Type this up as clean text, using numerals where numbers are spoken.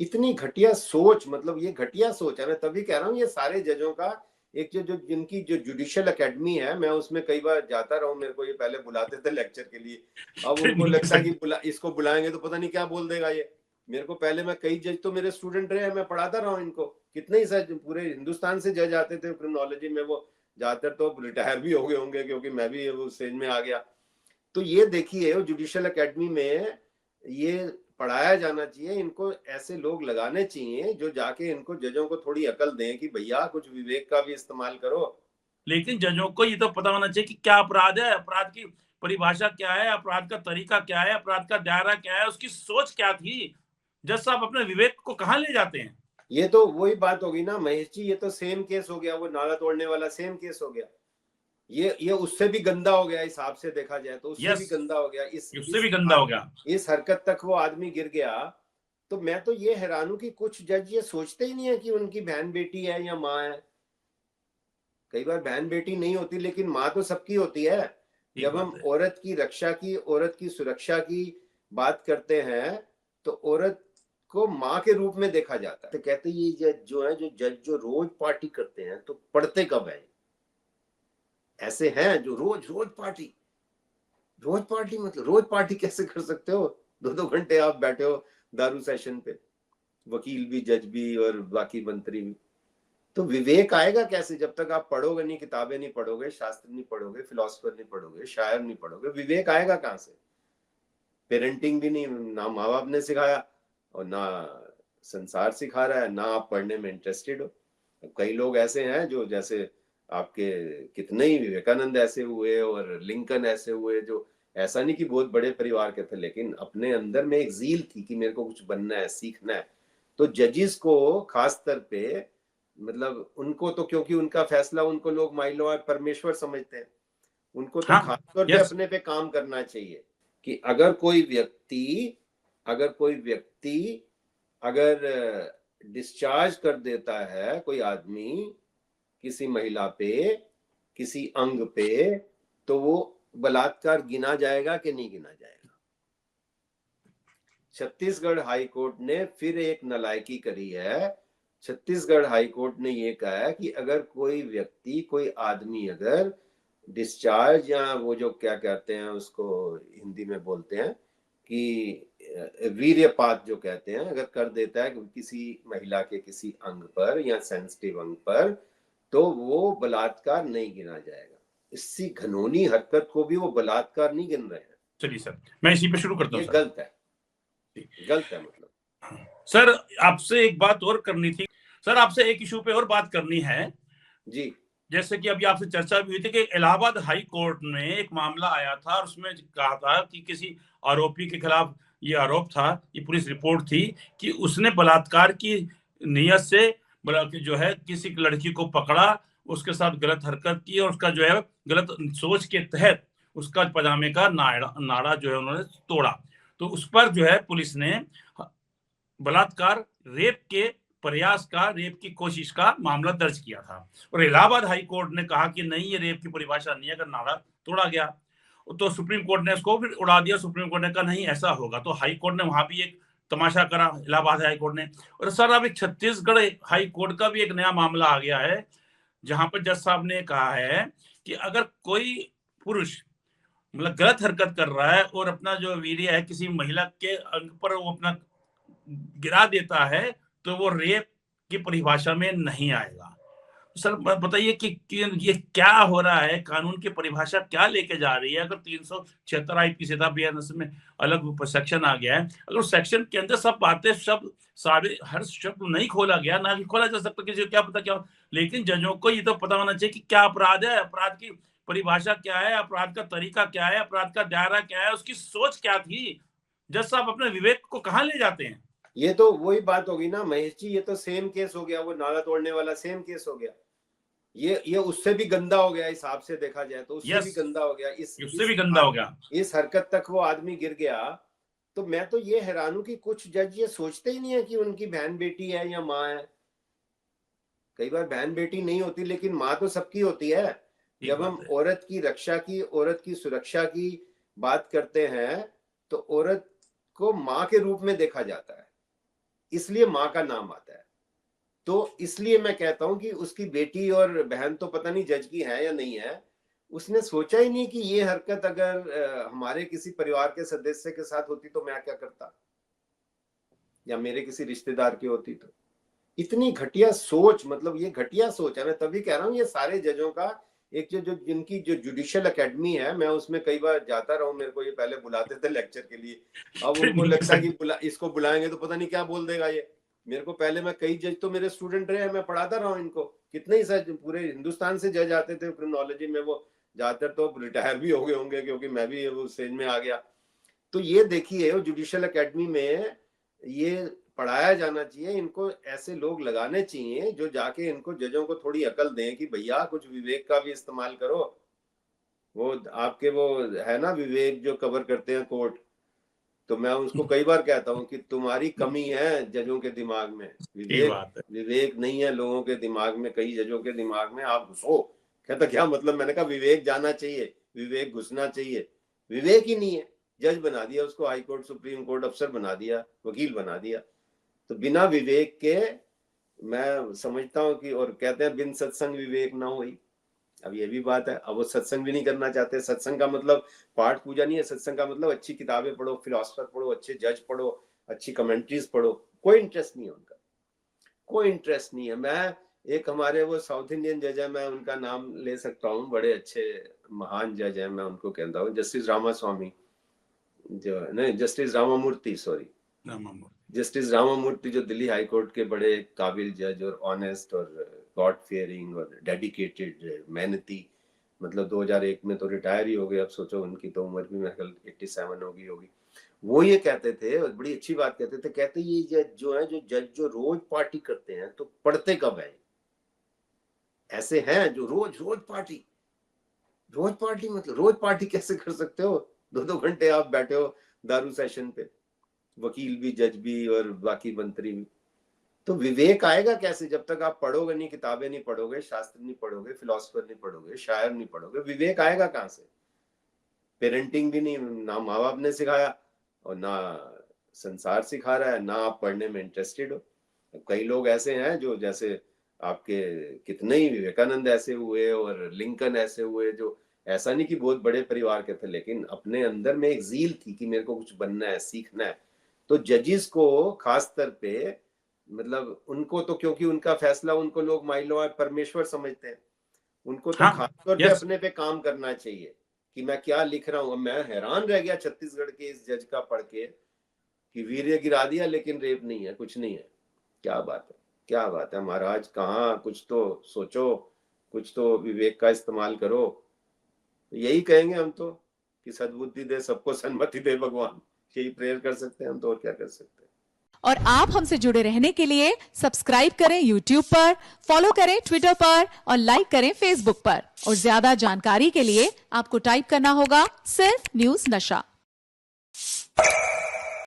इतनी घटिया सोच, मतलब ये घटिया सोच है। मैं तभी कह रहा हूँ ये सारे जजों का एक जो जो जिनकी जो जुडिशियल एकेडमी है, मैं उसमें कई बार जाता रहा हूँ, मेरे को ये पहले बुलाते थे लेक्चर के लिए, अब उनको ट्रेनिंग के लगता है समय। कि इसको बुलाएंगे तो पता नहीं क्या बोल देगा ये। मेरे को पहले, मैं कई जज तो मेरे स्टूडेंट रहे हैं, मैं पढ़ाता रहा हूँ इनको, कितने ही सर पूरे हिंदुस्तान से जज आते थे क्रिमिनोलॉजी में, वो ज्यादातर तो रिटायर भी हो गए होंगे क्योंकि मैं भी वो स्टेज में आ गया। तो ये देखिए जुडिशियल एकेडमी में ये पढ़ाया जाना चाहिए, इनको ऐसे लोग लगाने चाहिए जो जाके इनको जजों को थोड़ी अकल दें कि भैया कुछ विवेक का भी इस्तेमाल करो। लेकिन जजों को ये तो पता होना चाहिए कि क्या अपराध है, अपराध की परिभाषा क्या है, अपराध का तरीका क्या है, अपराध का दायरा क्या है, उसकी सोच क्या थी। जज साहब अपने विवेक को कहाँ ले जाते हैं? ये तो वही बात होगी ना महेश जी, ये तो सेम केस हो गया, वो नाला तोड़ने वाला सेम केस हो गया। ये उससे भी गंदा हो गया, इस हिसाब से देखा जाए तो उससे यस, भी गंदा हो गया। उससे भी गंदा हो गया। इस हरकत तक वो आदमी गिर गया। तो मैं तो ये हैरान हूं कि कुछ जज ये सोचते ही नहीं है कि उनकी बहन बेटी है या माँ है। कई बार बहन बेटी नहीं होती लेकिन माँ तो सबकी होती है। ठीक जब बात हम है। औरत की रक्षा की, औरत की सुरक्षा की बात करते हैं तो औरत को माँ के रूप में देखा जाता है। तो कहते हैं ये जज जो है, जो जज जो रोज पार्टी करते हैं, तो पढ़ते कब है? ऐसे हैं जो रोज रोज पार्टी, रोज पार्टी, मतलब रोज पार्टी कैसे कर सकते हो? दो दो घंटे आप बैठे हो दारू सेशन पे, वकील भी, जज भी और बाकी मंत्री भी। तो विवेक आएगा कैसे जब तक आप पढ़ोगे नहीं, किताबें नहीं पढ़ोगे, शास्त्र नहीं पढ़ोगे, फिलोसफर नहीं पढ़ोगे, शायर नहीं पढ़ोगे, विवेक आएगा कहाँ से? पेरेंटिंग भी नहीं, ना माँ बाप ने सिखाया और ना संसार सिखा रहा है, ना आप पढ़ने में इंटरेस्टेड हो। कई लोग ऐसे हैं जो, जैसे आपके कितने ही विवेकानंद ऐसे हुए और लिंकन ऐसे हुए, जो ऐसा नहीं कि बहुत बड़े परिवार के थे, लेकिन अपने अंदर में एक जील थी कि मेरे को कुछ बनना है, सीखना है। तो जजिस को खास तौर पे, मतलब उनको तो, क्योंकि उनका फैसला उनको लोग माई लॉ परमेश्वर समझते हैं, उनको तो हाँ। खास तौर पे यस। अपने पे काम करना चाहिए कि अगर कोई व्यक्ति, अगर कोई व्यक्ति अगर डिस्चार्ज कर देता है कोई आदमी किसी महिला पे, किसी अंग पे, तो वो बलात्कार गिना जाएगा कि नहीं गिना जाएगा? छत्तीसगढ़ हाई कोर्ट ने फिर एक नालायकी करी है। छत्तीसगढ़ हाई कोर्ट ने ये कहा है कि अगर कोई व्यक्ति, कोई आदमी अगर डिस्चार्ज, या वो जो क्या कहते हैं उसको हिंदी में बोलते हैं कि वीर्यपात जो कहते हैं, अगर कर देता है किसी महिला के किसी अंग पर या सेंसिटिव अंग पर, तो वो बलात्कार नहीं गिना जाएगा। इसी घिनौनी हरकत को भी वो बलात्कार नहीं गिन रहे हैं। चलिए सर, मैं इसी पे शुरू करता हूँ ये सर। गलत है, गलत है मतलब। सर, आपसे एक बात और करनी थी। सर, आपसे एक इशू पे और बात करनी है। जी जैसे कि अभी आपसे चर्चा भी हुई थी कि इलाहाबाद हाई कोर्ट में एक मामला आया था और उसमें कहा था कि किसी आरोपी के खिलाफ ये आरोप था, ये पुलिस रिपोर्ट थी कि उसने बलात्कार की नियत से जो है किसी लड़की को पकड़ा, उसके साथ गलत हरकत की और उसका जो है गलत सोच के तहत उसका पजामे का नाड़ा नाड़ा जो है उन्होंने तोड़ा। तो उस पर जो है पुलिस ने बलात्कार, रेप के प्रयास का, रेप की कोशिश का मामला दर्ज किया था और इलाहाबाद हाई कोर्ट ने कहा कि नहीं, ये रेप की परिभाषा नहीं है अगर नारा तोड़ा गया। तो सुप्रीम कोर्ट ने इसको फिर उड़ा दिया। सुप्रीम कोर्ट ने कहा नहीं, ऐसा होगा। तो हाई कोर्ट ने वहां भी एक तमाशा करा, इलाहाबाद हाई कोर्ट ने। और सर, अब एक छत्तीसगढ़ हाई कोर्ट का भी एक नया मामला आ गया है, जहां पर जज साहब ने कहा है कि अगर कोई पुरुष मतलब गलत हरकत कर रहा है और अपना जो वीर्य है किसी महिला के अंग पर वो अपना गिरा देता है, तो वो रेप की परिभाषा में नहीं आएगा। सर, बताइए कि ये क्या हो रहा है? कानून की परिभाषा क्या लेके जा रही है? अगर 376 आईपीसी था, बीएनएस में अलग सेक्शन आ गया है, अगर उस सेक्शन के अंदर सब बातें, सब सारे हर शब्द नहीं खोला गया, ना कि खोला जा सकता, किसी को क्या पता क्या। लेकिन जजों को ये तो पता होना चाहिए कि क्या अपराध है, अपराध की परिभाषा क्या है, अपराध का तरीका क्या है, अपराध का दायरा क्या है, उसकी सोच क्या थी। जज साहब अपने विवेक को कहाँ ले जाते हैं? ये तो वही बात होगी ना महेश जी, ये तो सेम केस हो गया, वो नाला तोड़ने वाला सेम केस हो गया। ये उससे भी गंदा हो गया, इस हिसाब से देखा जाए तो उससे भी यस, गंदा हो गया। उससे भी गंदा हो गया। इस हरकत तक वो आदमी गिर गया। तो मैं तो ये हैरान हूं कि कुछ जज ये सोचते ही नहीं है कि उनकी बहन बेटी है या माँ है। कई बार बहन बेटी नहीं होती लेकिन माँ तो सबकी होती है। ठीक जब बात हम है। औरत की रक्षा की, औरत की सुरक्षा की बात करते हैं, तो औरत को माँ के रूप में देखा जाता है। इसलिए माँ का नाम आता है। तो इसलिए मैं कहता हूं कि उसकी बेटी और बहन तो पता नहीं जज की है या नहीं है, उसने सोचा ही नहीं कि ये हरकत अगर हमारे किसी परिवार के सदस्य के साथ होती तो मैं क्या करता, या मेरे किसी रिश्तेदार की होती तो। इतनी घटिया सोच, मतलब ये घटिया सोच है। मैं तभी कह रहा हूँ ये सारे जजों का एक जो जिनकी जो जुडिशियल एकेडमी है, मैं उसमें कई बार जाता रहा हूँ, मेरे को ये पहले बुलाते थे लेक्चर के लिए, अब उनको ट्रेनिंग लगता है कि इसको बुलाएंगे तो पता नहीं क्या बोल देगा ये। मेरे को पहले, मैं कई जज तो मेरे स्टूडेंट रहे, मैं पढ़ाता रहा हूँ इनको, कितने ही सर पूरे हिंदुस्तान से जज आते थे क्रिमिनोलॉजी में, वो ज्यादातर तो रिटायर भी हो गए होंगे क्योंकि मैं भी उस स्टेज में आ गया। तो ये देखिए जुडिशियल एकेडमी में ये पढ़ाया जाना चाहिए, इनको ऐसे लोग लगाने चाहिए जो जाके इनको जजों को थोड़ी अकल दें कि भैया कुछ विवेक का भी इस्तेमाल करो। वो आपके वो है ना विवेक जो कवर करते हैं कोर्ट, तो मैं उसको कई बार कहता हूँ कि तुम्हारी कमी है जजों के दिमाग में, विवेक नहीं है लोगों के दिमाग में, कई जजों के दिमाग में, आप घुसो। कहता क्या मतलब, मैंने कहा विवेक जाना चाहिए, विवेक घुसना चाहिए, विवेक ही नहीं है। जज बना दिया उसको, हाई कोर्ट सुप्रीम कोर्ट अफसर बना दिया, वकील बना दिया। तो बिना विवेक के मैं समझता हूँ कि, और कहते हैं बिन सत्संग विवेक ना हुई। अब ये भी बात है, अब वो सत्संग भी नहीं करना चाहते। सत्संग का मतलब पाठ पूजा नहीं है, सत्संग का मतलब अच्छी किताबें पढ़ो, फिलोसफर पढ़ो, अच्छे जज पढ़ो, अच्छी कमेंट्रीज पढ़ो। कोई इंटरेस्ट नहीं है उनका, कोई इंटरेस्ट नहीं है। मैं एक हमारे वो साउथ इंडियन जज है, मैं उनका नाम ले सकता हूँ, बड़े अच्छे महान जज है, मैं उनको कहता हूँ जस्टिस रामास्वामी, जो नहीं justice Ramamurthy, sorry justice Ramamurthy, जो दिल्ली हाई कोर्ट के बड़े काबिल जज और ऑनेस्ट और गॉड फियरिंग और डेडिकेटेड, मेहनती, मतलब 2001 में तो रिटायर ही हो गए। अब सोचो उनकी तो उम्र भी मेरे ख्याल 87 होगी। वो ये कहते थे, और बड़ी अच्छी बात कहते थे, कहते ये जज जो है, जो जज जो रोज पार्टी करते हैं तो पढ़ते कब है। ऐसे हैं जो रोज रोज पार्टी मतलब रोज पार्टी कैसे कर सकते हो, 2-2 घंटे आप बैठे हो दारू सेशन पे, वकील भी, जज भी और बाकी मंत्री भी। तो विवेक आएगा कैसे जब तक आप पढ़ोगे नहीं, किताबें नहीं पढ़ोगे, शास्त्र नहीं पढ़ोगे, फिलोसफर नहीं पढ़ोगे, शायर नहीं पढ़ोगे, विवेक आएगा कहां से। पेरेंटिंग भी नहीं, ना माँ बाप ने सिखाया और ना संसार सिखा रहा है, ना आप पढ़ने में इंटरेस्टेड हो। कई लोग ऐसे हैं जो, जैसे आपके कितने ही विवेकानंद ऐसे हुए और लिंकन ऐसे हुए, जो ऐसा नहीं कि बहुत बड़े परिवार के थे, लेकिन अपने अंदर में एक जील थी कि मेरे को कुछ बनना है, सीखना है। तो जजिस को खास तौर पे, मतलब उनको तो, क्योंकि उनका फैसला उनको लोग माई लॉ परमेश्वर समझते हैं, उनको तो खास तौर पे अपने पे काम करना चाहिए कि मैं क्या लिख रहा हूँ। मैं हैरान रह गया छत्तीसगढ़ के इस जज का पढ़ के कि वीर्य गिरा दिया लेकिन रेप नहीं है, कुछ नहीं है। क्या बात है, क्या बात है महाराज, कहाँ कुछ तो सोचो, कुछ तो विवेक का इस्तेमाल करो। यही कहेंगे हम तो कि सद्बुद्धि दे, सबको सन्मति दे भगवान, यही प्रेयर कर सकते हैं हम तो, और क्या कर सकते हैं। और आप हमसे जुड़े रहने के लिए सब्सक्राइब करें YouTube पर, फॉलो करें Twitter पर और लाइक करें Facebook पर। और ज्यादा जानकारी के लिए आपको टाइप करना होगा सिर्फ न्यूज़ नशा।